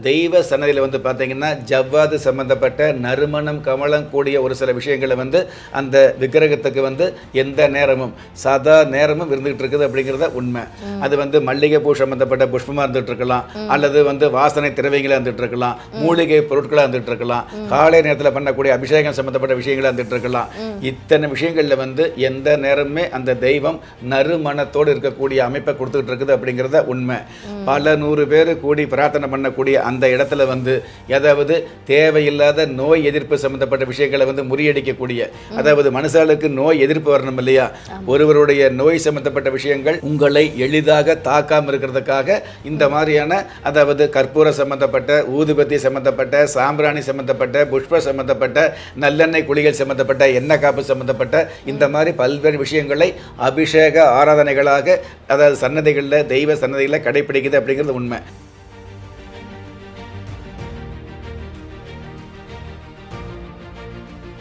தெய்வ சன்னதியில் வந்து பார்த்தீங்கன்னா ஜவ்வாது சம்பந்தப்பட்ட நறுமணம் கமலம் கூடிய ஒரு சில விஷயங்களை வந்து அந்த விக்கிரகத்துக்கு வந்து எந்த நேரமும் சதா நேரமும் இருந்துகிட்டு இருக்குது அப்படிங்கிறத உண்மை. அது வந்து மல்லிகைப்பூ சம்பந்தப்பட்ட புஷ்பமாக இருந்துகிட்டு இருக்கலாம், அல்லது வந்து வாசனை திரவியங்களாக இருந்துகிட்டு இருக்கலாம், மூலிகை பொருட்களாக இருந்துகிட்டு இருக்கலாம், காலை நேரத்தில் பண்ணக்கூடிய அபிஷேகம் சம்பந்தப்பட்ட விஷயங்களாக இருந்துகிட்டு இருக்கலாம். இத்தனை விஷயங்களில் வந்து எந்த நேரமுமே அந்த தெய்வம் நறுமணத்தோடு இருக்கக்கூடிய அமைப்பை கொடுத்துக்கிட்டு இருக்குது அப்படிங்கிறத உண்மை. பல 100 பேர் கூடி பிரார்த்தனை பண்ணக்கூடிய அந்த இடத்துல வந்து ஏதாவது தேவையில்லாத நோய் எதிர்ப்பு சம்பந்தப்பட்ட விஷயங்களை வந்து முறியடிக்கக்கூடிய, அதாவது மனுஷாளுக்கு நோய் எதிர்ப்பு வரணும் இல்லையா, ஒருவருடைய நோய் சம்பந்தப்பட்ட விஷயங்கள் உங்களை எளிதாக தாக்காமல் இருக்கிறதுக்காக இந்த மாதிரியான, அதாவது கற்பூர சம்பந்தப்பட்ட, ஊதுபத்தி சம்பந்தப்பட்ட, சாம்பிராணி சம்பந்தப்பட்ட, புஷ்ப சம்பந்தப்பட்ட, நல்லெண்ணெய் குளிகள் சம்பந்தப்பட்ட, எண்ணெய் காப்பு சம்பந்தப்பட்ட இந்த மாதிரி பல்வேறு விஷயங்களை அபிஷேக ஆராதனைகளாக, அதாவது சன்னதிகளில் தெய்வ சன்னதிகளில் கடைபிடிக்குது அப்படிங்கிறது உண்மை.